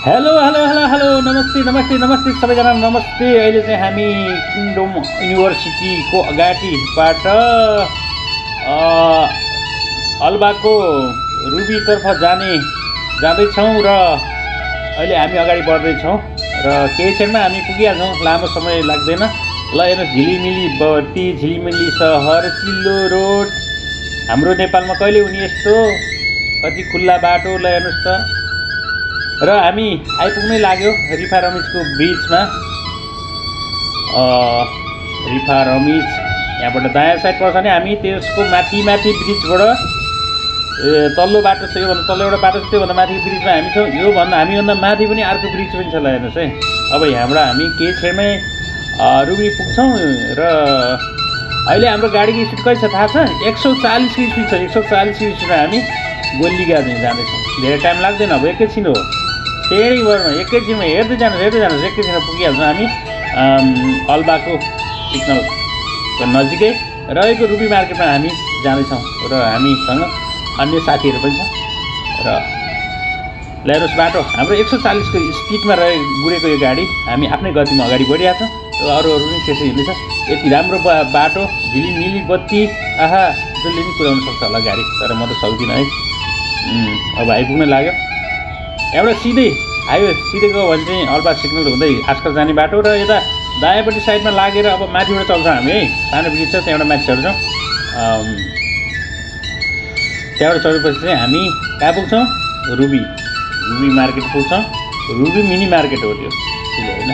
Hello hello hello hello नमस्ते नमस्ते नमस्ते सबैजना नमस्ते। अहिले चाहिँ हामी किङडम युनिभर्सिटीको अगाडिबाट अल्बाको रुबीतर्फ जाँदैछौँ र अहिले हामी अगाडि बढ्दैछौँ र केही क्षणमा हामी पुगिहाल्छौँ। लामो समय लाग्दैन। ल हेर्नुहोस्, झिलिमिली बत्ती, झिलिमिली सहर, चिल्लो रोड। हाम्रो नेपालमा कहिले हुने यस्तो कति खुल्ला बाटो। ल हेर्नुहोस् त। र हामी आइपुग्नै लाग्यो रिफा रमिजको ब्रिजमा। रिफा रमिज यहाँबाट दायाँ साइड पर्छ भने हामी त्यसको माथि ब्रिजबाट तल्लो बाटो छ, योभन्दा तल्लो एउटा बाटो छ, त्योभन्दा माथि ब्रिजमा हामी छौँ। हामीभन्दा माथि पनि अर्को ब्रिज पनि छ। ल हेर्नुहोस् है। अब यहाँबाट हामी केही क्षणमै रुबी पुग्छौँ र अहिले हाम्रो गाडीको स्पिड कति छ थाहा छ? 140 की स्पिड छ। 140 की स्पिडमा हामी गोलीगा जाँदैछौँ। धेरै टाइम लाग्दैन। अब एकैछिन हो, फेरि भरमा एकैछिनमा हेर्दै जानुहोस् एकैछिनमा पुगिहाल्छौँ हामी अल्बाको सिग्नलको नजिकै रहेको रुबी मार्केटमा हामी जाँदैछौँ र हामीसँग अन्य साथीहरू पनि छ। र हेर्नुहोस् बाटो हाम्रो 140 को स्पिडमा गुडेको यो गाडी हामी आफ्नै गतिमा अगाडि बढिरहेको छौँ र अरूहरू पनि त्यसै हिँड्दैछ। यति राम्रो बाटो, झिलिमिली बत्ती, आहा, जसले पनि कुदाउन सक्छ होला गाडी, तर म त सक्दिनँ है। अब आइपुग्न लाग्यो। एउटा सिधै हाइवे सिधै गयो भने चाहिँ अल्बा सिग्नल हुँदै आजकल जाने बाटो र यता दायाँपट्टि साइडमा लागेर अब माथिबाट चल्छौँ हामी है। सानो ब्रिज छ, त्यहाँबाट माथि चढ्छौँ। त्यहाँबाट चढेपछि चाहिँ हामी कहाँ पुग्छौँ? रुबी मार्केट पुग्छौँ। रुबी मिनी मार्केट हो त्यो, ठुलो होइन।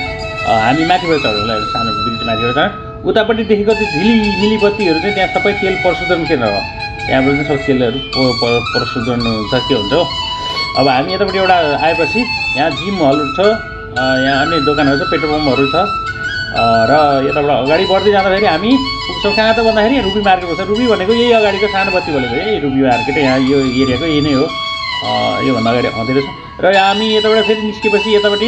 हामी माथिबाट चढ्यौँ। ल सानो ब्रिज माथिबाट चढ्यौँ। उतापट्टि देखेको चाहिँ झिलिमिली बत्तीहरू चाहिँ त्यहाँ सबै तेल प्रशोधन केन्द्र हो। त्यहाँबाट चाहिँ सबै तेलहरू प्रशोधन हुन्छ, के हुन्छ हो। अब हामी यतापट्टि एउटा आएपछि यहाँ जिमहरू छ, यहाँ अन्य दोकानहरू छ, पेट्रोल पम्पहरू छ र यताबाट अगाडि बढ्दै जाँदाखेरि हामी पुग्छौँ कहाँ त भन्दाखेरि रुबी मार्केट पर्छ। रुबी भनेको यही अगाडिको सानो बत्ती बोलेको है। रुबी मार्केट यहाँ यो एरियाको यही नै हो। योभन्दा अगाडि आउँदै रहेछ र हामी यताबाट फेरि निस्केपछि यतापट्टि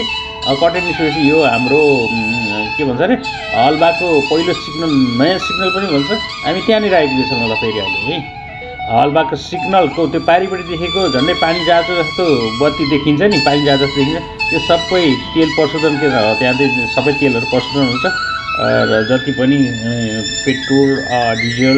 कटेज निस्केपछि यो हाम्रो के भन्छ अरे अल्बाको पहिलो सिग्नल, नयाँ सिग्नल पनि भन्छ। हामी त्यहाँनिर आइपुगेछौँ। ल फेरि अहिले है अल्बाको सिग्नलको त्यो पारिपट्टि देखेको झन्डै पानी जहाज जस्तो बत्ती देखिन्छ नि, पानी जहाज जस्तो देखिन्छ, त्यो सबै तेल प्रशोधन केन्द्र हो। त्यहाँ चाहिँ सबै तेलहरू प्रशोधन हुन्छ र जति पनि पेट्रोल, डिजल